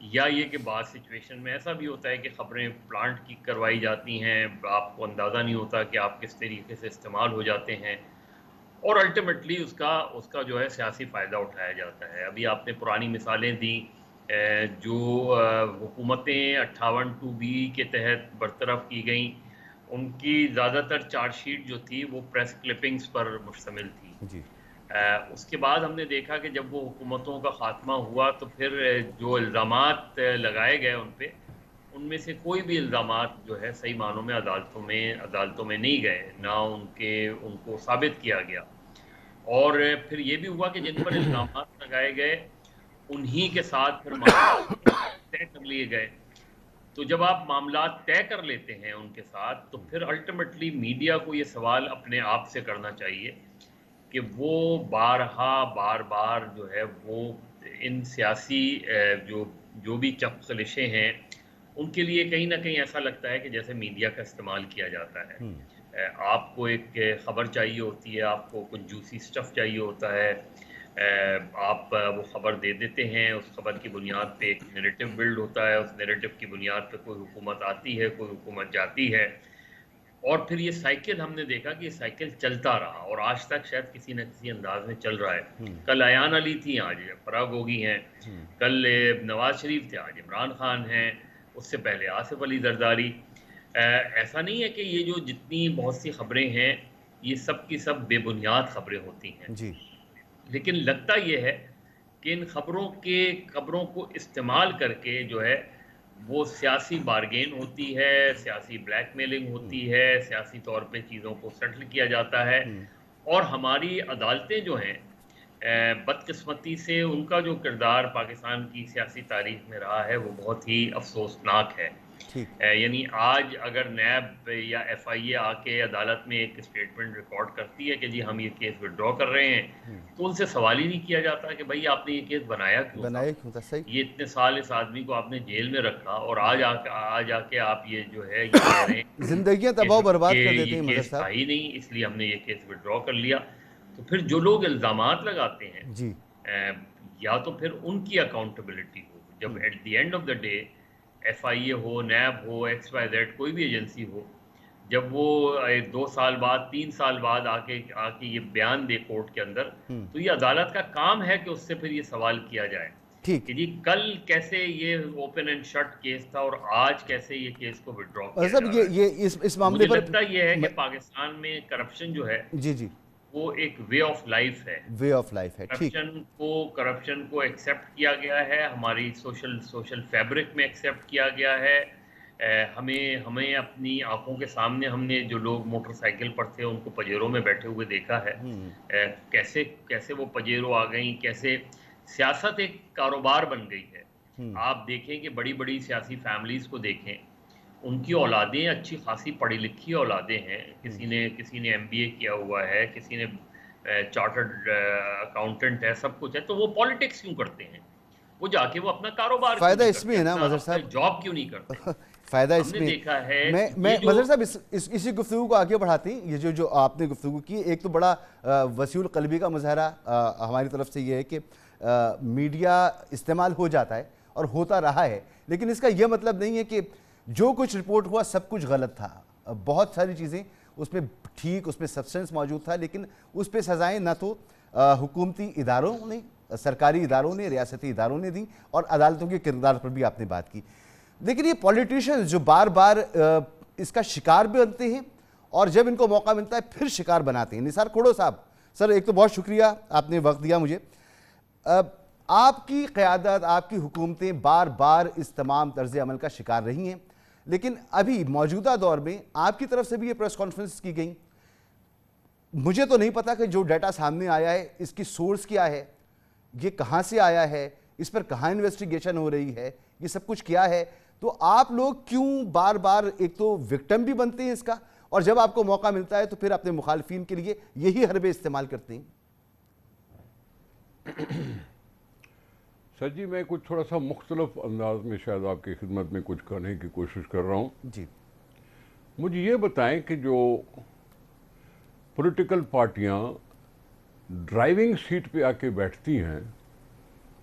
یا یہ کہ بعض سچویشن میں ایسا بھی ہوتا ہے کہ خبریں پلانٹ کی کروائی جاتی ہیں، آپ کو اندازہ نہیں ہوتا کہ آپ کس طریقے سے استعمال ہو جاتے ہیں، اور الٹیمیٹلی اس کا جو ہے سیاسی فائدہ اٹھایا جاتا ہے. ابھی آپ نے پرانی مثالیں دیں، جو حکومتیں 58(2)B کے تحت برطرف کی گئیں، ان کی زیادہ تر چارج شیٹ جو تھی وہ پریس کلپنگز پر مشتمل تھی. جی اس کے بعد ہم نے دیکھا کہ جب وہ حکومتوں کا خاتمہ ہوا تو پھر جو الزامات لگائے گئے ان پہ، ان میں سے کوئی بھی الزامات جو ہے صحیح معنوں میں عدالتوں میں نہیں گئے، نہ ان کو ثابت کیا گیا. اور پھر یہ بھی ہوا کہ جن پر الزامات لگائے گئے انہی کے ساتھ پھر معاملات طے کر لیے گئے. تو جب آپ معاملات طے کر لیتے ہیں ان کے ساتھ، تو پھر الٹیمیٹلی میڈیا کو یہ سوال اپنے آپ سے کرنا چاہیے کہ وہ بار بار جو ہے وہ ان سیاسی جو بھی چپخلشیں ہیں ان کے لیے کہیں نہ کہیں ایسا لگتا ہے کہ جیسے میڈیا کا استعمال کیا جاتا ہے. آپ کو ایک خبر چاہیے ہوتی ہے، آپ کو کچھ جوسی سٹف چاہیے ہوتا ہے، آپ وہ خبر دے دیتے ہیں، اس خبر کی بنیاد پہ ایک نیریٹو بلڈ ہوتا ہے، اس نیریٹو کی بنیاد پہ کوئی حکومت آتی ہے، کوئی حکومت جاتی ہے، اور پھر یہ سائیکل ہم نے دیکھا کہ یہ سائیکل چلتا رہا اور آج تک شاید کسی نہ کسی انداز میں چل رہا ہے. کل ایان علی تھی، آج فرا گوگی ہیں، کل نواز شریف تھے، آج عمران خان ہیں، اس سے پہلے آصف علی زرداری. ایسا نہیں ہے کہ یہ جو جتنی بہت سی خبریں ہیں یہ سب کی سب بے بنیاد خبریں ہوتی ہیں، جی لیکن لگتا یہ ہے کہ ان خبروں کو استعمال کر کے جو ہے وہ سیاسی بارگین ہوتی ہے، سیاسی بلیک میلنگ ہوتی ہے، سیاسی طور پہ چیزوں کو سیٹل کیا جاتا ہے. اور ہماری عدالتیں جو ہیں بدقسمتی سے ان کا جو کردار پاکستان کی سیاسی تاریخ میں رہا ہے وہ بہت ہی افسوسناک ہے. ٹھیک یعنی آج اگر نیب یا ایف آئی اے آ کے عدالت میں ایک اسٹیٹمنٹ ریکارڈ کرتی ہے کہ جی ہم یہ کیس وڈرا کر رہے ہیں، تو ان سے سوال ہی نہیں کیا جاتا کہ بھائی آپ نے یہ کیس بنایا کیوں تھا، بنائے کیوں تھا. صحیح. یہ اتنے سال اس آدمی کو آپ نے جیل میں رکھا اور آج آ کے آپ یہ جو ہے یہ کہہ رہے ہیں زندگیاں کہ تباہ و برباد کر دیتے یہ ہیں مظہر کیس صاحب. تھا ہی نہیں، اس لیے ہم نے یہ کیس وڈرا کر لیا. تو پھر جو لوگ الزامات لگاتے ہیں جی یا تو پھر ان کی اکاؤنٹیبلٹی ہو. جب at the end of the day F I A ہو، نیب ہو، ایکس وائی زیڈ کوئی بھی ایجنسی ہو، جب وہ 2 سال بعد 3 سال بعد آ کے یہ بیان دے کورٹ کے اندر، تو یہ عدالت کا کام ہے کہ اس سے پھر یہ سوال کیا جائے ٹھیک. کہ جی کل کیسے یہ اوپن اینڈ شٹ کیس تھا اور آج کیسے یہ کیس کو وڈرا کیا صاحب جا رہا ہے. یہ اس معاملے مجھے پر لگتا یہ ہے کہ پاکستان میں کرپشن جو ہے جی جی وہ ایک وے آف لائف ہے. وے آف لائف ہے. ٹھیک. کرپشن کو ایکسیپٹ کیا گیا ہے، ہماری سوشل فیبرک میں ایکسیپٹ کیا گیا ہے. ہمیں اپنی آنکھوں کے سامنے ہم نے جو لوگ موٹر سائیکل پر تھے ان کو پجیروں میں بیٹھے ہوئے دیکھا ہے. کیسے وہ پجیروں آ گئیں، کیسے سیاست ایک کاروبار بن گئی ہے. آپ دیکھیں کہ بڑی بڑی سیاسی فیملیز کو دیکھیں، ان کی اولادیں اچھی خاصی پڑھی لکھی اولادیں ہیں، کسی نے ایم بی اے کیا ہوا ہے، کسی نے چارٹرڈ اکاؤنٹنٹ ہے، سب کچھ ہے. تو وہ پالیٹکس کیوں کرتے ہیں؟ وہ جا کے وہ اپنا کاروبار کیوں فائدہ نہیں اس کرتے، میں ہے نا مظہر اپنا صاحب. جاب کیوں نہیں کرتے؟ فائدہ ہم اس نے میں دیکھا ہے میں مظہر صاحب اسی گفتگو کو آگے بڑھاتے ہیں. یہ جو آپ نے گفتگو کی، ایک تو بڑا وسیع القلبی کا مظاہرہ ہماری طرف سے یہ ہے کہ میڈیا استعمال ہو جاتا ہے اور ہوتا رہا ہے، لیکن اس کا یہ مطلب نہیں ہے کہ جو کچھ رپورٹ ہوا سب کچھ غلط تھا. بہت ساری چیزیں اس میں ٹھیک، اس میں سبسٹنس موجود تھا، لیکن اس پہ سزائیں نہ تو حکومتی اداروں نے، سرکاری اداروں نے، ریاستی اداروں نے دیں، اور عدالتوں کے کردار پر بھی آپ نے بات کی. لیکن یہ پولیٹیشنز جو بار بار اس کا شکار بھی بنتے ہیں اور جب ان کو موقع ملتا ہے پھر شکار بناتے ہیں. نثار کھوڑو صاحب، سر ایک تو بہت شکریہ آپ نے وقت دیا مجھے. آپ کی قیادت، آپ کی حکومتیں بار بار اس تمام طرز عمل کا شکار رہی ہیں، لیکن ابھی موجودہ دور میں آپ کی طرف سے بھی یہ پریس کانفرنس کی گئیں. مجھے تو نہیں پتا کہ جو ڈیٹا سامنے آیا ہے اس کی سورس کیا ہے، یہ کہاں سے آیا ہے، اس پر کہاں انویسٹیگیشن ہو رہی ہے، یہ سب کچھ کیا ہے. تو آپ لوگ کیوں بار بار ایک تو وکٹم بھی بنتے ہیں اس کا، اور جب آپ کو موقع ملتا ہے تو پھر اپنے مخالفین کے لیے یہی حربے استعمال کرتے ہیں؟ سر جی، میں کچھ تھوڑا سا مختلف انداز میں شاید آپ کی خدمت میں کچھ کرنے کی کوشش کر رہا ہوں. جی مجھے یہ بتائیں کہ جو پولیٹیکل پارٹیاں ڈرائیونگ سیٹ پہ آ کے بیٹھتی ہیں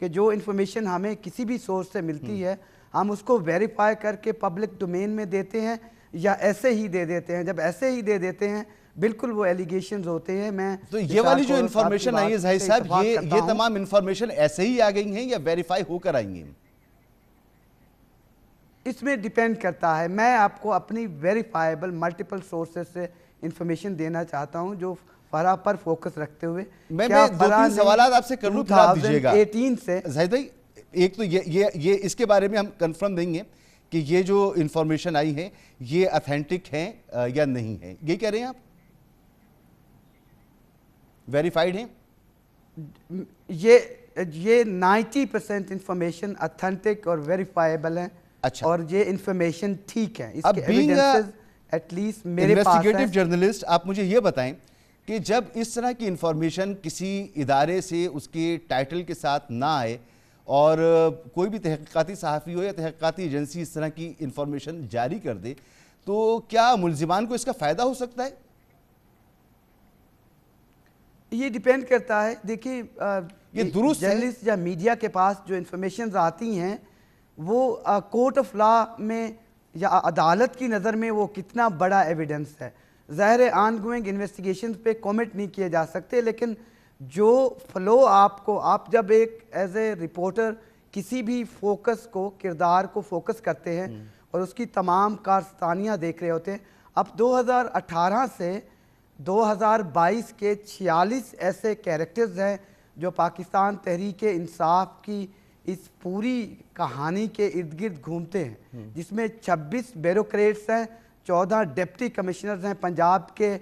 کہ جو انفارمیشن ہمیں کسی بھی سورس سے ملتی ہے ہم اس کو ویریفائی کر کے پبلک ڈومین میں دیتے ہیں یا ایسے ہی دے دیتے ہیں. جب ایسے ہی دے دیتے ہیں بالکل وہ ایلیگیشنز ہوتے ہیں. میں تو یہ والی جو انفارمیشن آئی ہے زاہد صاحب, یہ تمام انفارمیشن ایسے ہی آ گئی ہیں یا ویریفائی ہو کر آئی ہیں؟ اس میں ڈیپینڈ کرتا ہے. میں آپ کو اپنی ویریفائیبل ملٹیپل سورسز سے انفارمیشن دینا چاہتا ہوں جو فرا پر فوکس رکھتے ہوئے. میں 2-3 سوالات آپ سے کر لوں, پھر آپ دیجیے گا. 2018 سے زاہد بھائی, ایک تو یہ اس کے بارے میں ہم کنفرم دیں گے کہ یہ جو انفارمیشن آئی ہیں یہ اتھینٹک ہیں یا نہیں ہیں, یہ کہہ رہے ہیں آپ؟ ویریفائیڈ ہیں؟ یہ 90% انفارمیشن اتھینٹک اور ویریفائیبل ہیں. اچھا, اور یہ انفارمیشن ٹھیک ہے. اس اب کے being ایویڈنسز ایٹ لیسٹ میرے پاس ہے. انویسٹیگیٹو جرنلسٹ, آپ مجھے یہ بتائیں کہ جب اس طرح کی انفارمیشن کسی ادارے سے اس کے ٹائٹل کے ساتھ نہ آئے اور کوئی بھی تحقیقاتی صحافی ہو یا تحقیقاتی ایجنسی اس طرح کی انفارمیشن جاری کر دے تو کیا ملزمان کو اس کا فائدہ ہو سکتا ہے؟ یہ ڈیپینڈ کرتا ہے. دیکھیے یہ درست ہے جرنلسٹ یا میڈیا کے پاس جو انفارمیشنز آتی ہیں وہ کورٹ آف لا میں یا عدالت کی نظر میں وہ کتنا بڑا ایویڈنس ہے. ظاہر آن گوئنگ انویسٹیگیشنز پہ کومنٹ نہیں کیے جا سکتے, لیکن جو فلو آپ جب ایک ایز اے رپورٹر کسی بھی فوکس کو, کردار کو فوکس کرتے ہیں اور اس کی تمام کارستانیاں دیکھ رہے ہوتے ہیں. اب 2018 سے 2022 کے 46 ایسے کیریکٹرز ہیں جو پاکستان تحریک انصاف کی اس پوری کہانی کے ارد گرد گھومتے ہیں, جس میں 26 بیوروکریٹس ہیں, 14 ڈپٹی کمشنرز ہیں, پنجاب کے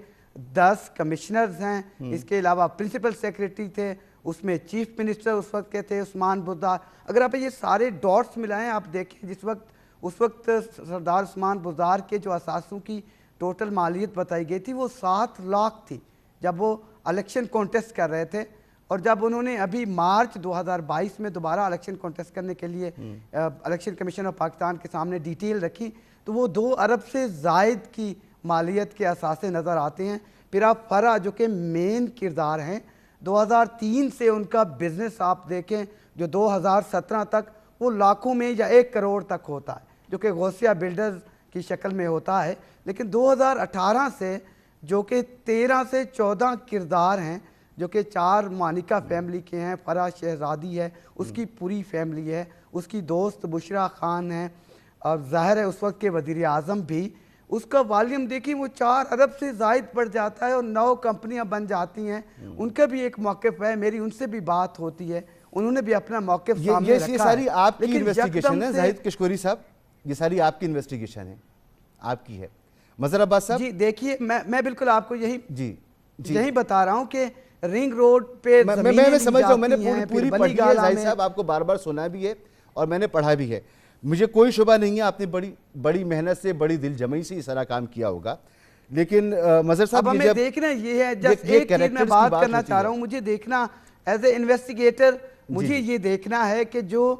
10 کمشنرز ہیں, اس کے علاوہ پرنسپل سیکریٹری تھے, اس میں چیف منسٹر اس وقت کے تھے عثمان بزدار. اگر آپ یہ سارے ڈاٹس ملائیں, آپ دیکھیں اس وقت سردار عثمان بزدار کے جو اثاثوں کی ٹوٹل مالیت بتائی گئی تھی وہ 7 لاکھ تھی جب وہ الیکشن کانٹیسٹ کر رہے تھے. اور جب انہوں نے ابھی مارچ 2022 میں دوبارہ الیکشن کانٹیسٹ کرنے کے لیے الیکشن کمیشن آف پاکستان کے سامنے ڈیٹیل رکھی تو وہ 2 ارب سے زائد کی مالیت کے اثاثے نظر آتے ہیں. پھر آپ فرا جو کہ مین کردار ہیں, 2003 سے ان کا بزنس آپ دیکھیں جو 2017 تک وہ لاکھوں میں یا 1 کروڑ تک ہوتا ہے, جو کہ غوثیہ بلڈرز کی شکل میں ہوتا ہے. لیکن 2018 سے جو کہ 13 سے 14 کردار ہیں جو کہ 4 مانیکا فیملی کے ہیں, فرا شہزادی ہے, اس کی پوری فیملی ہے, اس کی دوست بشرا خان ہے, اور ظاہر ہے اس وقت کے وزیر اعظم بھی. اس کا والیوم دیکھیں وہ 4 ارب سے زائد پڑ جاتا ہے اور 9 کمپنیاں بن جاتی ہیں. ان کا بھی ایک موقف ہے, میری ان سے بھی بات ہوتی ہے, انہوں نے بھی اپنا موقف سامنے رکھا ہے. یہ ساری آپ کی انویسٹیگیشن ہے زاہد کشکوری صاحب, یہ ساری آپ کی انویسٹیگیشن ہے, آپ کی ہے. مظہر عباس صاحب جی دیکھیے میں بالکل آپ کو جی یہی بتا رہا ہوں کہ رنگ روڈ پہ میں سمجھ رہا ہوں, میں نے پوری پڑھی ہے زاہد صاحب, آپ کو بار بار سنا بھی ہے اور میں نے پڑھا بھی ہے. مجھے کوئی شبہ نہیں ہے آپ نے بڑی محنت سے, بڑی دل جمعی سے یہ سارا کام کیا ہوگا. لیکن مظہر صاحب ہمیں دیکھنا یہ ہے, جس ایک چیز میں بات کرنا چاہ رہا ہوں, مجھے دیکھنا ایز اے انویسٹیگیٹر مجھے یہ دیکھنا ہے کہ جو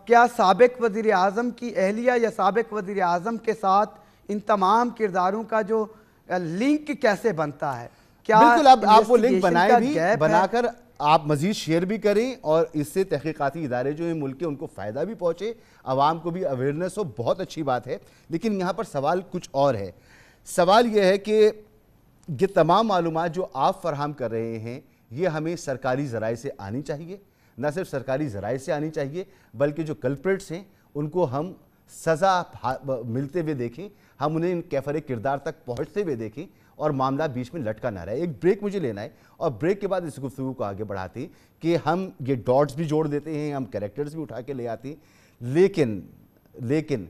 کیا سابق وزیر اعظم کی اہلیہ یا سابق وزیر اعظم کے ساتھ ان تمام کرداروں کا جو لنک کیسے بنتا ہے. بالکل, آپ وہ لنک بنائیں بھی, بنا کر آپ مزید شیئر بھی کریں اور اس سے تحقیقاتی ادارے جو ہیں ملک کے ان کو فائدہ بھی پہنچے, عوام کو بھی اویئرنیس ہو, بہت اچھی بات ہے. لیکن یہاں پر سوال کچھ اور ہے. سوال یہ ہے کہ یہ تمام معلومات جو آپ فراہم کر رہے ہیں یہ ہمیں سرکاری ذرائع سے آنی چاہیے, نہ صرف سرکاری ذرائع سے آنی چاہیے بلکہ جو کلپریٹس ہیں ان کو ہم سزا ملتے ہوئے دیکھیں, ہم انہیں کیفر کردار تک پہنچتے ہوئے دیکھیں اور معاملہ بیچ میں لٹکا نہ رہے. ایک بریک مجھے لینا ہے اور بریک کے بعد اس گفتگو کو آگے بڑھاتے ہیں کہ ہم یہ ڈاٹس بھی جوڑ دیتے ہیں, ہم کریکٹرز بھی اٹھا کے لے آتے ہیں, لیکن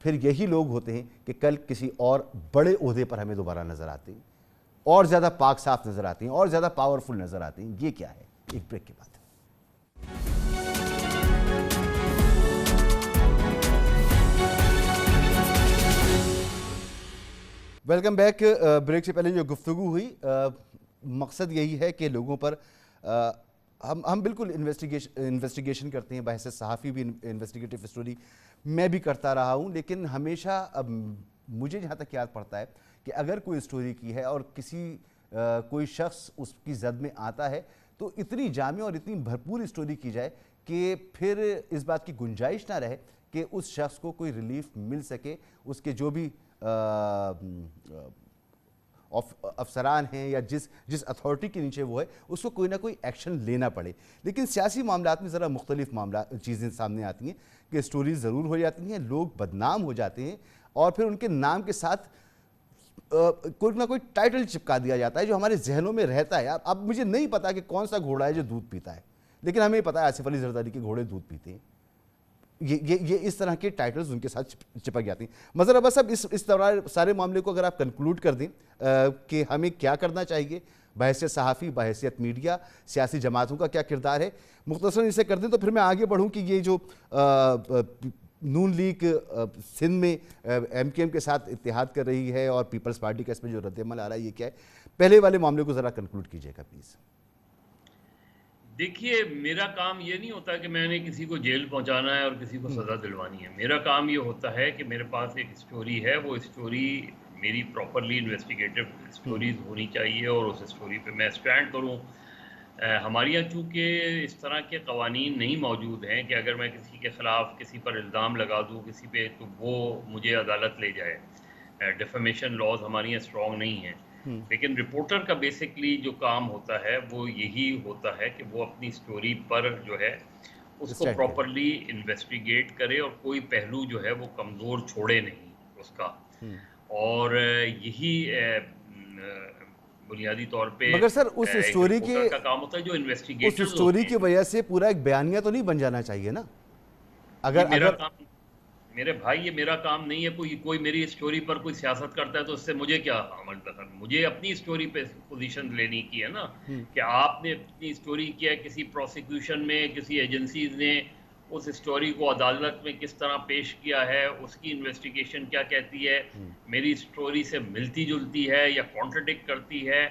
پھر یہی لوگ ہوتے ہیں کہ کل کسی اور بڑے عہدے پر ہمیں دوبارہ نظر آتے ہیں, اور زیادہ پاک صاف نظر آتے ہیں, اور زیادہ پاورفل نظر آتے ہیں. یہ کیا ہے؟ ایک بریک کے بعد. Welcome back. بریک سے پہلے جو گفتگو ہوئی مقصد یہی ہے کہ لوگوں پر ہم بالکل انویسٹیگیشن کرتے ہیں, بحث صحافی بھی انویسٹیگیٹو اسٹوری میں بھی کرتا رہا ہوں, لیکن ہمیشہ مجھے جہاں تک یاد پڑتا ہے کہ اگر کوئی اسٹوری کی ہے اور کوئی شخص اس کی زد میں آتا ہے تو اتنی جامع اور اتنی بھرپور اسٹوری کی جائے کہ پھر اس بات کی گنجائش نہ رہے کہ اس شخص کو کوئی ریلیف مل سکے, اس کے جو بھی افسران ہیں یا جس اتھارٹی کے نیچے وہ ہے اس کو کوئی نہ کوئی ایکشن لینا پڑے. لیکن سیاسی معاملات میں ذرا مختلف چیزیں سامنے آتی ہیں کہ سٹوریز ضرور ہو جاتی ہیں, لوگ بدنام ہو جاتے ہیں اور پھر ان کے نام کے ساتھ کوئی نہ کوئی ٹائٹل چپکا دیا جاتا ہے جو ہمارے ذہنوں میں رہتا ہے. اب مجھے نہیں پتا کہ کون سا گھوڑا ہے جو دودھ پیتا ہے, لیکن ہمیں پتا ہے آصف علی زرداری کے گھوڑے دودھ پیتے ہیں. یہ اس طرح کے ٹائٹلز ان کے ساتھ چپک جاتی ہیں. مظہر عباس صاحب, اس سارے معاملے کو اگر آپ کنکلوڈ کر دیں کہ ہمیں کیا کرنا چاہیے بحیثیت صحافی, بحیثیت میڈیا, سیاسی جماعتوں کا کیا کردار ہے, مختصراً اسے کر دیں تو پھر میں آگے بڑھوں کہ یہ جو نون لیگ سندھ میں ایم کیو ایم کے ساتھ اتحاد کر رہی ہے اور پیپلز پارٹی کا اس میں جو رد عمل آ رہا ہے یہ کیا ہے. پہلے والے معاملے کو ذرا کنکلوڈ کیجیے گا پلیز. دیکھیے, میرا کام یہ نہیں ہوتا کہ میں نے کسی کو جیل پہنچانا ہے اور کسی کو سزا دلوانی ہے. میرا کام یہ ہوتا ہے کہ میرے پاس ایک اسٹوری ہے, وہ اسٹوری میری پراپرلی انویسٹیگیٹو اسٹوریز ہونی چاہیے اور اس اسٹوری پہ میں اسٹینڈ کروں. ہمارے یہاں چونکہ اس طرح کے قوانین نہیں موجود ہیں کہ اگر میں کسی کے خلاف کسی پر الزام لگا دوں کسی پہ تو وہ مجھے عدالت لے جائے. ڈیفیمیشن لاز ہمارے یہاں اسٹرانگ نہیں ہیں. لیکن رپورٹر کا بیسکلی جو کام ہوتا ہے وہ یہی ہوتا ہے کہ وہ اپنی سٹوری پر جو ہے اس کو پراپرلی انویسٹیگیٹ کرے اور کوئی پہلو جو ہے وہ کمزور چھوڑے نہیں اس کا. اور یہی بنیادی طور پہ مگر سر اس اسٹوری کے کا کام ہوتا ہے جو انویسٹیگیٹر اس اسٹوری کی وجہ سے پورا ایک بیانیہ تو نہیں بن جانا چاہیے نا. اگر میرے بھائی یہ میرا کام نہیں ہے. کوئی میری اسٹوری پر کوئی سیاست کرتا ہے تو اس سے مجھے کیا عمل دخل. مجھے اپنی اسٹوری پہ پوزیشن لینی کی ہے نا کہ آپ نے اپنی اسٹوری کیا, کسی پروسیکیوشن میں کسی ایجنسیز نے اس اسٹوری کو عدالت میں کس طرح پیش کیا ہے, اس کی انویسٹیگیشن کیا کہتی ہے, میری اسٹوری سے ملتی جلتی ہے یا کانٹرڈکٹ کرتی ہے.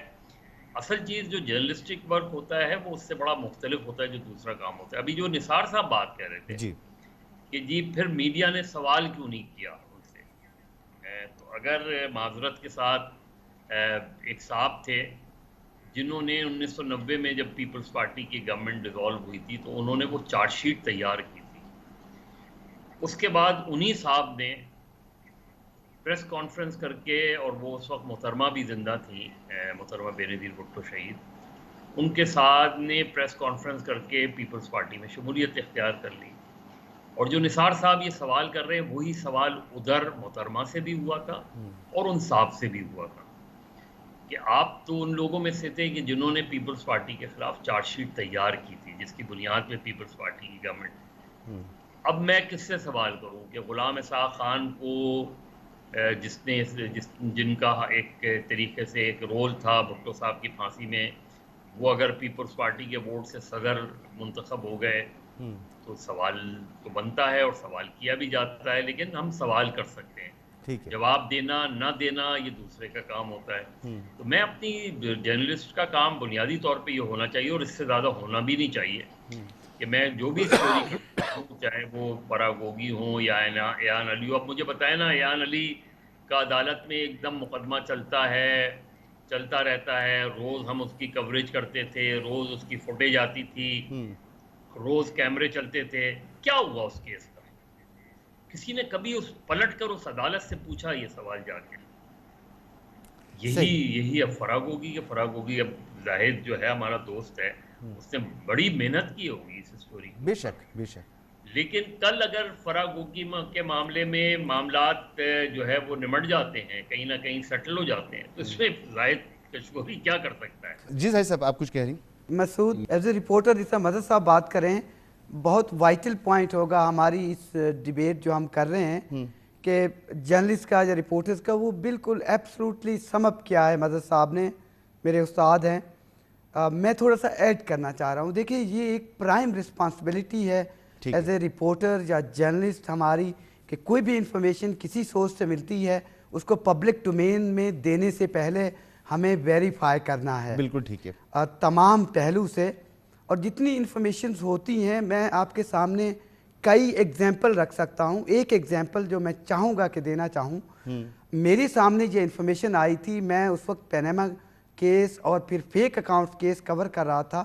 اصل چیز جو جرنلسٹک ورک ہوتا ہے وہ اس سے بڑا مختلف ہوتا ہے جو دوسرا کام ہوتا ہے. ابھی جو نثار صاحب بات کہہ رہے تھے کہ جی پھر میڈیا نے سوال کیوں نہیں کیا ان سے, تو اگر معذرت کے ساتھ ایک صاحب تھے جنہوں نے 1990 میں جب پیپلز پارٹی کی گورنمنٹ ڈیزالو ہوئی تھی تو انہوں نے وہ چارج شیٹ تیار کی تھی. اس کے بعد انہی صاحب نے پریس کانفرنس کر کے, اور وہ اس وقت محترمہ بھی زندہ تھیں, محترمہ بے نظیر بھٹو شہید, ان کے ساتھ نے پریس کانفرنس کر کے پیپلز پارٹی میں شمولیت اختیار کر لی. اور جو نثار صاحب یہ سوال کر رہے ہیں وہی سوال ادھر محترمہ سے بھی ہوا تھا اور ان صاحب سے بھی ہوا تھا کہ آپ تو ان لوگوں میں سے تھے کہ جنہوں نے پیپلز پارٹی کے خلاف چارج شیٹ تیار کی تھی جس کی بنیاد پہ پیپلز پارٹی کی گورنمنٹ. اب میں کس سے سوال کروں کہ غلام اسحاق خان کو جن کا ایک طریقے سے ایک رول تھا بھٹو صاحب کی پھانسی میں, وہ اگر پیپلز پارٹی کے ووٹ سے صدر منتخب ہو گئے تو سوال تو بنتا ہے اور سوال کیا بھی جاتا ہے, لیکن ہم سوال کر سکتے ہیں. جواب دینا نہ دینا یہ دوسرے کا کام ہوتا ہے. تو میں اپنی جرنلسٹ کا کام بنیادی طور پہ یہ ہونا چاہیے اور اس سے زیادہ ہونا بھی نہیں چاہیے کہ میں جو بھی اسٹوری کرتا ہوں چاہے وہ فراگوگی ہوں یا ایان علی ہو. اب مجھے بتائیں نا, ایان علی کا عدالت میں ایک دم مقدمہ چلتا رہتا ہے, روز ہم اس کی کوریج کرتے تھے, روز اس کی فوٹیج آتی تھی, روز کیمرے چلتے تھے. کیا ہوا اس کیس کا؟ کسی نے کبھی پلٹ کر اس عدالت سے پوچھا یہ سوال جا کے؟ یہی اب فراگوگی اب زاہد جو ہے ہمارا دوست ہے, اس نے بڑی محنت کی ہوگی اس اسٹوری. بے شک. لیکن کل اگر فراگوگی کے معاملے میں معاملات جو ہے وہ نمٹ جاتے ہیں, کہیں نہ کہیں سیٹل ہو جاتے ہیں, تو اس میں زاہد کشکوری کیا کر سکتا ہے؟ جی زاہد صاحب آپ کچھ کہہ رہی ہیں. مسعود ایز اے رپورٹر جس طرح مظہر صاحب بات کریں, بہت وائٹل پوائنٹ ہوگا ہماری اس ڈیبیٹ جو ہم کر رہے ہیں کہ جرنلسٹ کا یا رپورٹرز کا وہ بالکل ایبسلوٹلی سم اپ کیا ہے مظہر صاحب نے, میرے استاد ہیں. میں تھوڑا سا ایڈ کرنا چاہ رہا ہوں. دیکھیں یہ ایک پرائم رسپانسبلٹی ہے ایز اے رپورٹر یا جرنلسٹ ہماری کہ کوئی بھی انفارمیشن کسی سورس سے ملتی ہے اس کو پبلک ڈومین میں دینے سے پہلے ہمیں ویریفائی کرنا ہے. بالکل ٹھیک ہے. تمام پہلو سے, اور جتنی انفارمیشنز ہوتی ہیں میں آپ کے سامنے کئی ایگزامپل رکھ سکتا ہوں. ایک ایگزامپل جو میں چاہوں گا کہ دینا چاہوں, میرے سامنے یہ انفارمیشن آئی تھی, میں اس وقت پیناما کیس اور پھر فیک اکاؤنٹس کیس کور کر رہا تھا.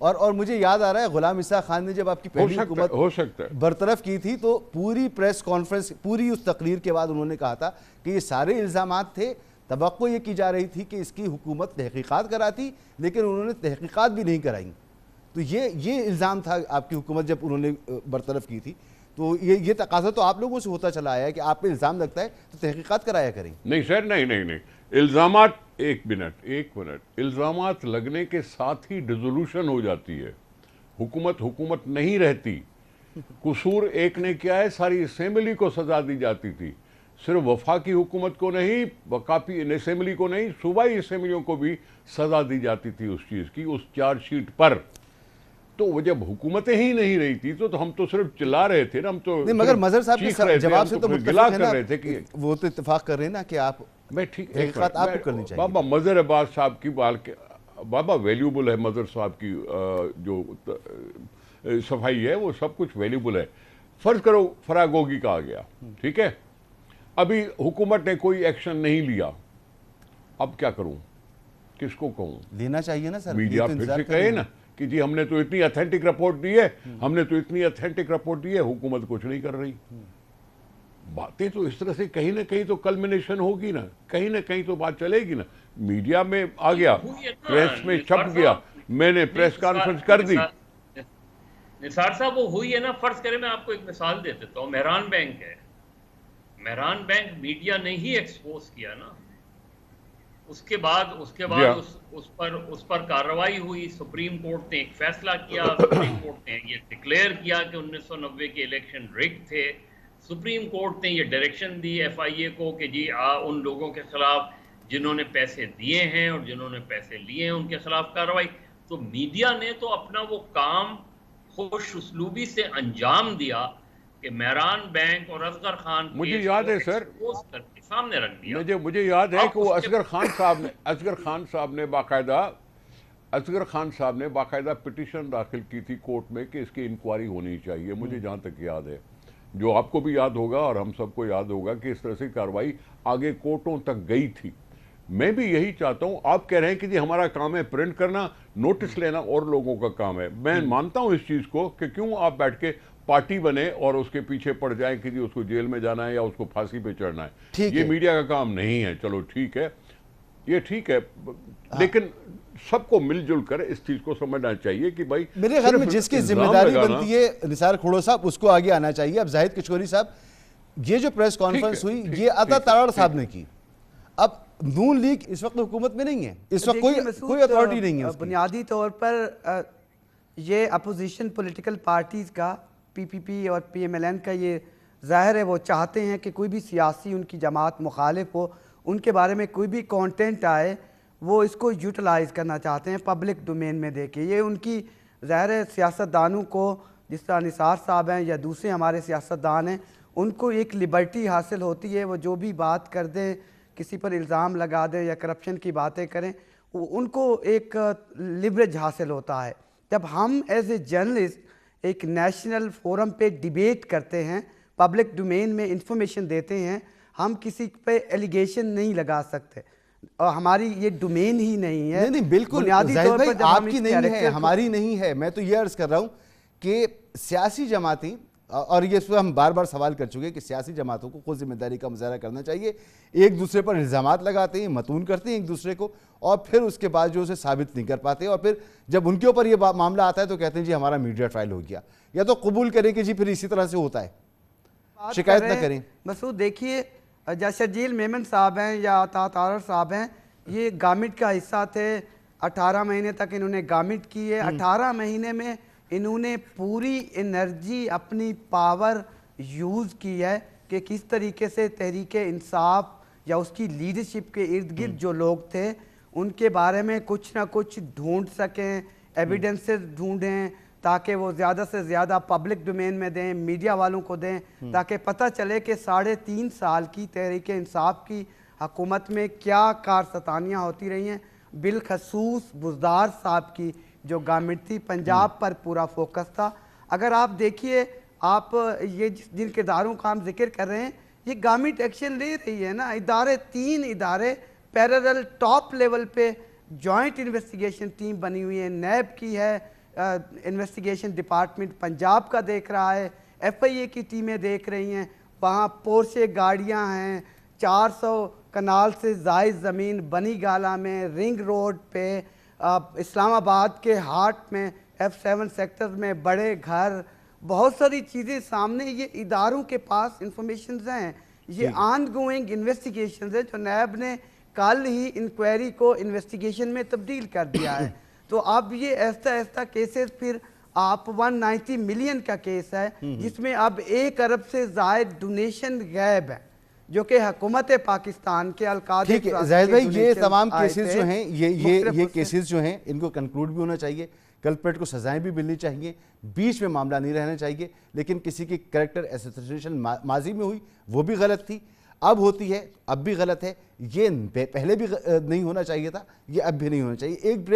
اور مجھے یاد آ رہا ہے غلام اسحاق خان نے جب آپ کی پہلی حکومت ہو سکتا ہے برطرف کی تھی تو پوری پریس کانفرنس، پوری اس تقریر کے بعد انہوں نے کہا تھا کہ یہ سارے الزامات تھے، توقع یہ کی جا رہی تھی کہ اس کی حکومت تحقیقات کراتی، لیکن انہوں نے تحقیقات بھی نہیں کرائیں. تو یہ الزام تھا آپ کی حکومت جب انہوں نے برطرف کی تھی. تو یہ تقاضا تو آپ لوگوں سے ہوتا چلا آیا ہے کہ آپ پہ الزام لگتا ہے تو تحقیقات کرایا کریں. نہیں سر، نہیں الزامات، ایک منٹ الزامات لگنے کے ساتھ ہی ڈیزولوشن ہو جاتی ہے، حکومت نہیں رہتی. قصور ایک نے کیا ہے، ساری اسمبلی کو سزا دی جاتی تھی، صرف وفاقی حکومت کو نہیں، وفاقی اسمبلی کو نہیں، صوبائی اسمبلیوں کو بھی سزا دی جاتی تھی اس چیز کی، اس چارج شیٹ پر. تو وہ جب حکومتیں ہی نہیں رہی تھی تو ہم تو صرف چلا رہے تھے نا، ہم تو نہیں، مگر مظہر صاحب کے جواب سے تو گلا متفق کر رہے تھے کہ وہ تو اتفاق کر رہے ہیں نا کہ آپ میں ٹھیک تحقیقات آپ کو کرنی چاہیے. بابا مظہر عباس صاحب کی بابا ویلیوبل ہے، مظہر صاحب کی جو صفائی ہے وہ سب کچھ ویلیوبل ہے. فرض کرو فراگوگی کا آ گیا، ٹھیک ہے، ابھی حکومت نے کوئی ایکشن نہیں لیا، اب کیا کروں، کس کو کہوں؟ لینا چاہیے نا سر. میڈیا پھر سے کہے نا کہ جی ہم نے تو اتنی اتھینٹک رپورٹ دی ہے، حکومت کچھ نہیں کر رہی. باتیں تو اس طرح سے کہیں نہ کہیں تو کلمنیشن ہوگی نا، کہیں نہ کہیں تو بات چلے گی نا. میڈیا میں آ گیا، پریس میں چھپ گیا، میں نے پریس کانفرنس کر دی. نثار صاحب وہ ہوئی ہے نا. فرض کریں میں آپ کو ایک مثال دے دیتا ہوں. مہران بینک ہے، مہران بینک میڈیا نے ہی ایکسپوز کیا نا. اس کے بعد اس پر کارروائی ہوئی، سپریم کورٹ نے ایک فیصلہ کیا، سپریم کورٹ نے یہ ڈکلیئر کیا کہ 1990 کے الیکشن رگ تھے. سپریم کورٹ نے یہ ڈائریکشن دی ایف آئی اے کو کہ جی ان لوگوں کے خلاف جنہوں نے پیسے دیے ہیں اور جنہوں نے پیسے لیے ہیں ان کے خلاف کارروائی. تو میڈیا نے تو اپنا وہ کام خوش اسلوبی سے انجام دیا کہ مہران بینک اور اصغر خان مجھے یاد ہے سر، سامنے رکھ دیا. مجھے یاد ہے کہ وہ اصغر خان صاحب نے باقاعدہ پٹیشن داخل کی تھی کورٹ میں کہ اس کی انکوائری ہونی چاہیے. مجھے جہاں تک یاد ہے، جو آپ کو بھی یاد ہوگا اور ہم سب کو یاد ہوگا کہ اس طرح سے کارروائی آگے کورٹوں تک گئی تھی. میں بھی یہی چاہتا ہوں. آپ کہہ رہے ہیں کہ جی ہمارا کام ہے پرنٹ کرنا، نوٹس لینا اور لوگوں کا کام ہے. میں مانتا ہوں اس چیز کو کہ کیوں آپ بیٹھ کے پارٹی بنے اور اس کے پیچھے پڑ جائیں کہ جی اس کو جیل میں جانا ہے یا اس کو پھانسی پہ چڑھنا ہے. یہ میڈیا کا کام نہیں ہے. چلو ٹھیک ہے، یہ ٹھیک ہے، لیکن سب کو مل جل کر اس چیز کو سمجھنا چاہیے کہ بھائی میرے خیال میں جس کی ذمہ داری بنتی ہے نثار کھوڑو صاحب اس کو آگے آنا چاہیے. اب زاہد کشوری صاحب، یہ جو پریس کانفرنس ہوئی یہ عطا تارڑ صاحب نے کی. اب نون لیگ اس وقت حکومت میں نہیں ہے، اس وقت کوئی اتھارٹی نہیں ہے. بنیادی طور پر یہ اپوزیشن پولیٹیکل پارٹیز کا، پی پی پی اور پی ایم ایل این کا، یہ ظاہر ہے وہ چاہتے ہیں کہ کوئی بھی سیاسی ان کی جماعت مخالف ہو، ان کے بارے میں کوئی بھی کانٹینٹ آئے وہ اس کو یوٹیلائز کرنا چاہتے ہیں پبلک ڈومین میں دے کے. یہ ان کی ظاہر ہے سیاستدانوں کو، جس طرح نثار صاحب ہیں یا دوسرے ہمارے سیاستدان ہیں، ان کو ایک لبرٹی حاصل ہوتی ہے. وہ جو بھی بات کر دیں، کسی پر الزام لگا دیں یا کرپشن کی باتیں کریں، ان کو ایک لیوریج حاصل ہوتا ہے. جب ہم ایز اے جرنلسٹ ایک نیشنل فورم پہ ڈیبیٹ کرتے ہیں، پبلک ڈومین میں انفارمیشن دیتے ہیں، ہم کسی پہ ایلیگیشن نہیں لگا سکتے اور ہماری یہ ڈومین ہی نہیں ہے. نہیں بالکل زاہد بھائی، آپ کی نہیں ہے، ہماری نہیں ہے. میں تو یہ عرض کر رہا ہوں کہ سیاسی جماعتیں، اور یہ اس پہ ہم بار بار سوال کر چکے کہ سیاسی جماعتوں کو خود ذمہ داری کا مظاہرہ کرنا چاہیے. ایک دوسرے پر الزامات لگاتے ہیں، متون کرتے ہیں ایک دوسرے کو، اور پھر اس کے بعد جو اسے ثابت نہیں کر پاتے، اور پھر جب ان کے اوپر یہ معاملہ آتا ہے تو کہتے ہیں جی ہمارا میڈیا ٹرائل ہو گیا. یا تو قبول کریں کہ جی پھر اسی طرح سے ہوتا ہے، شکایت نہ کریں. مسعود دیکھیے، جیسے شرجیل میمن صاحب ہیں یا عطا تارڑ صاحب ہیں، یہ گورنمنٹ کا حصہ تھے. 18 مہینے تک انہوں نے گورنمنٹ کی ہے. 18 مہینے میں انہوں نے پوری انرجی، اپنی پاور یوز کی ہے کہ کس طریقے سے تحریک انصاف یا اس کی لیڈرشپ کے ارد گرد جو لوگ تھے ان کے بارے میں کچھ نہ کچھ ڈھونڈ سکیں، ایویڈنسز ڈھونڈیں تاکہ وہ زیادہ سے زیادہ پبلک ڈومین میں دیں، میڈیا والوں کو دیں، تاکہ پتہ چلے کہ 3.5 سال کی تحریک انصاف کی حکومت میں کیا کارستانیاں ہوتی رہی ہیں. بالخصوص بزدار صاحب کی جو گورنمنٹ تھی، پنجاب پر پورا فوکس تھا. اگر آپ دیکھیے، آپ یہ جن کرداروں کا ہم ذکر کر رہے ہیں، یہ گورنمنٹ ایکشن لے رہی ہے نا. ادارے، 3 ادارے پیرالل ٹاپ لیول پہ جوائنٹ انویسٹیگیشن ٹیم بنی ہوئی ہے. نیب کی ہے، انویسٹیگیشن ڈپارٹمنٹ پنجاب کا دیکھ رہا ہے, FIA کی ٹیمیں دیکھ رہی ہیں, وہاں پورشے گاڑیاں ہیں, 400 کنال سے زائد زمین بنی گالا میں, رنگ روڈ پہ, اسلام آباد کے ہارٹ میں, F7 سیکٹر میں بڑے گھر, بہت ساری چیزیں سامنے یہ اداروں کے پاس انفارمیشنز ہیں. یہ آن گوئنگ انویسٹیگیشنز ہیں جو نیب نے کل ہی انکوائری کو انویسٹیگیشن میں تبدیل کر دیا ہے. تو اب یہ ایسا کیسز پھر آپ 190 ملین کا کیس ہے جس میں اب 1 ارب سے زائد ڈونیشن غائب ہے جو کہ حکومت پاکستان کے القاعدہ. ٹھیک ہے زاہد بھائی, یہ تمام کیسز جو ہیں یہ کیسز جو ہیں ان کو کنکلوڈ بھی ہونا چاہیے, کلپریٹ کو سزائیں بھی ملنی چاہیے, بیچ میں معاملہ نہیں رہنا چاہیے. لیکن کسی کی کریکٹر ایسوسیشن ماضی میں ہوئی وہ بھی غلط تھی, اب ہوتی ہے, اب بھی غلط ہے, یہ پہلے بھی نہیں ہونا چاہیے تھا, یہ اب بھی نہیں ہونا چاہیے. ایک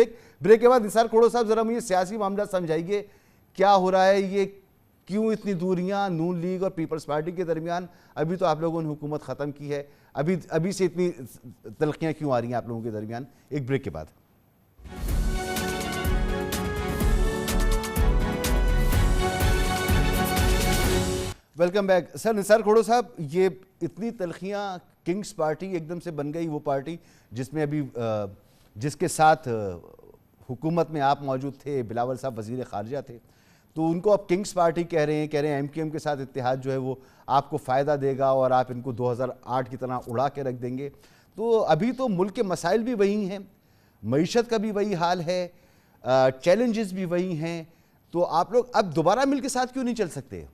بریک کے بعد نثار کھوڑو صاحب ذرا مجھے سیاسی معاملہ سمجھائیے, کیا ہو رہا ہے, یہ کیوں اتنی دوریاں نون لیگ اور پیپلز پارٹی کے درمیان؟ ابھی تو آپ لوگوں نے حکومت ختم کی ہے, ابھی سے اتنی تلخیاں کیوں آ رہی ہیں آپ لوگوں کے درمیان؟ ایک بریک کے بعد. Welcome back. سر نثار کھوڑو صاحب, یہ اتنی تلخیاں, کنگز پارٹی ایک دم سے بن گئی وہ پارٹی جس میں ابھی جس کے ساتھ حکومت میں آپ موجود تھے, بلاول صاحب وزیر خارجہ تھے, تو ان کو اب کنگز پارٹی کہہ رہے ہیں MQM کے ساتھ اتحاد جو ہے وہ آپ کو فائدہ دے گا اور آپ ان کو 2008 کی طرح اڑا کے رکھ دیں گے. تو ابھی تو ملک کے مسائل بھی وہی ہیں, معیشت کا بھی وہی حال ہے, چیلنجز بھی وہی ہیں, تو آپ لوگ اب دوبارہ مل کے ساتھ کیوں نہیں چل سکتے؟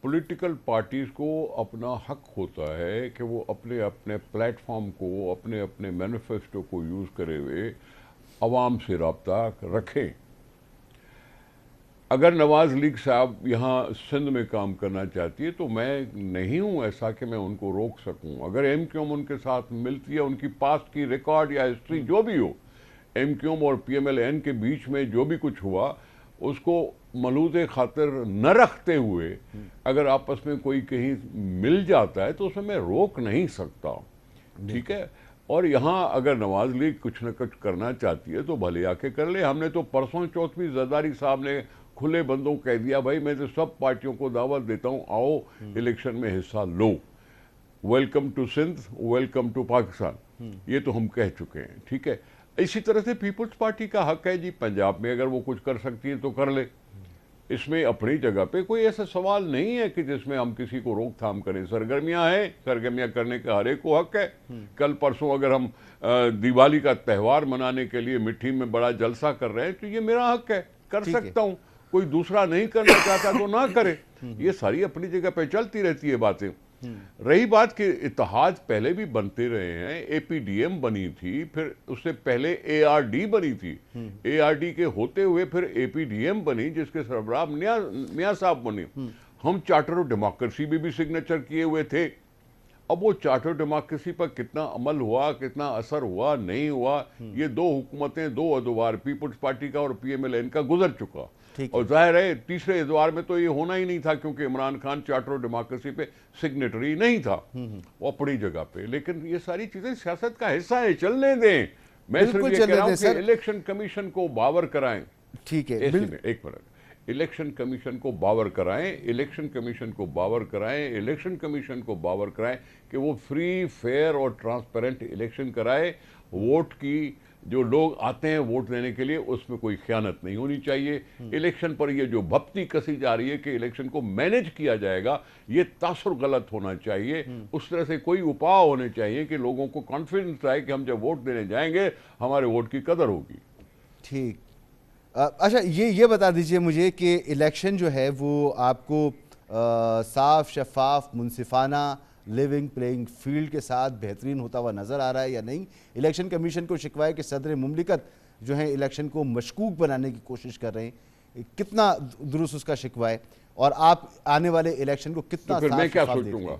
پولیٹیکل پارٹیز کو اپنا حق ہوتا ہے کہ وہ اپنے پلیٹ فارم کو, اپنے مینیفیسٹو کو یوز کرے ہوئے عوام سے رابطہ رکھیں. اگر نواز لیگ صاحب یہاں سندھ میں کام کرنا چاہتی ہے تو میں نہیں ہوں ایسا کہ میں ان کو روک سکوں. اگر MQM ان کے ساتھ ملتی ہے, ان کی پاسٹ کی ریکارڈ یا ہسٹری جو بھی ہو, MQM اور PMLN کے بیچ میں جو بھی کچھ ہوا اس کو ملوث خاطر نہ رکھتے ہوئے اگر آپس میں کوئی کہیں مل جاتا ہے تو اسے میں روک نہیں سکتا. ٹھیک ہے, اور یہاں اگر نواز لیگ کچھ نہ کچھ کرنا چاہتی ہے تو بھلے آ کے کر لے. ہم نے تو پرسوں چوتھ بھی زرداری صاحب نے کھلے بندوں کہہ دیا, بھائی میں تو سب پارٹیوں کو دعوت دیتا ہوں, آؤ الیکشن میں حصہ لو, welcome to Sindh, welcome to Pakistan, یہ تو ہم کہہ چکے ہیں. ٹھیک ہے, اسی طرح سے پیپلز پارٹی کا حق ہے جی, پنجاب میں اگر وہ کچھ کر سکتی ہے تو کر لے. اس میں اپنی جگہ پہ کوئی ایسا سوال نہیں ہے کہ جس میں ہم کسی کو روک تھام کریں. سرگرمیاں ہیں, سرگرمیاں کرنے کا ہر ایک کو حق ہے. کل پرسوں اگر ہم دیوالی کا تہوار منانے کے لیے مٹھی میں بڑا جلسہ کر رہے ہیں تو یہ میرا حق ہے, کر سکتا ہوں. کوئی دوسرا نہیں کرنا چاہتا تو نہ کرے. یہ ساری اپنی جگہ پہ چلتی رہتی ہے باتیں. رہی بات کہ اتحاد پہلے بھی بنتے رہے ہیں, APDM بنی تھی, پھر اس سے پہلے ARD بنی تھی, ARD کے ہوتے ہوئے پھر APDM بنی جس کے سربراہ میاں صاحب بنے. ہم چارٹر آف ڈیموکریسی بھی سگنیچر کیے ہوئے تھے. اب وہ چارٹر آف ڈیموکریسی پر کتنا عمل ہوا, کتنا اثر ہوا, نہیں ہوا, یہ 2 حکومتیں, 2 ادوار پیپلز پارٹی کا اور PMLN کا گزر چکا. اور ظاہر ہے تیسرے ادوار میں تو یہ ہونا ہی نہیں تھا کیونکہ Imran Khan charter of democracy پہ سگنیٹری نہیں تھا, وہ اپنی جگہ پہ. لیکن یہ ساری چیزیں سیاست کا حصہ ہے, چلنے دیں. میں صرف یہ کہہ رہا ہوں کہ الیکشن کمیشن کو باور کرائیں. ٹھیک ہے, ایک منٹ, الیکشن کمیشن کو باور کرائیں, الیکشن کمیشن کو باور کرائیں, الیکشن کمیشن کو باور کرائیں کہ وہ فری, فیئر اور ٹرانسپیرنٹ الیکشن کرائے. ووٹ کی جو لوگ آتے ہیں ووٹ دینے کے لیے اس میں کوئی خیانت نہیں ہونی چاہیے. الیکشن پر یہ جو بھپتی کسی جا رہی ہے کہ الیکشن کو مینیج کیا جائے گا, یہ تاثر غلط ہونا چاہیے. اس طرح سے کوئی اپاء ہونے چاہیے کہ لوگوں کو کانفیڈنس آئے کہ ہم جب ووٹ دینے جائیں گے ہمارے ووٹ کی قدر ہوگی. ٹھیک, اچھا یہ بتا دیجئے مجھے کہ الیکشن جو ہے وہ آپ کو صاف, شفاف, منصفانہ, لیونگ پلینگ فیلڈ کے ساتھ بہترین ہوتا ہوا نظر آ رہا ہے یا نہیں؟ الیکشن کمیشن کو شکوہ ہے کہ صدر مملکت جو ہیں الیکشن کو مشکوک بنانے کی کوشش کر رہے ہیں, کتنا درست اس کا شکوہ ہے, اور آپ آنے والے الیکشن کو کتنا پھر میں کیا سوچوں گا؟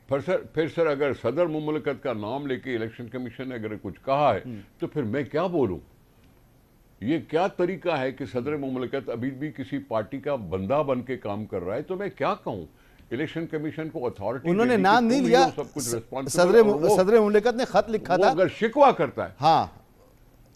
پھر سر اگر صدر مملکت کا نام لے کے الیکشن کمیشن نے اگر کچھ کہا ہے تو پھر میں کیا بولوں؟ یہ کیا طریقہ ہے کہ صدر مملکت ابھی بھی کسی پارٹی کا بندہ بن کے کام کر رہا ہے؟ تو میں کیا کہوں؟ الیکشن کمیشن کو اتھارٹی, انہوں نے نام نہیں لیا, صدر مملکت نے خط لکھا تھا اگر شکوہ کرتا ہے. ہاں,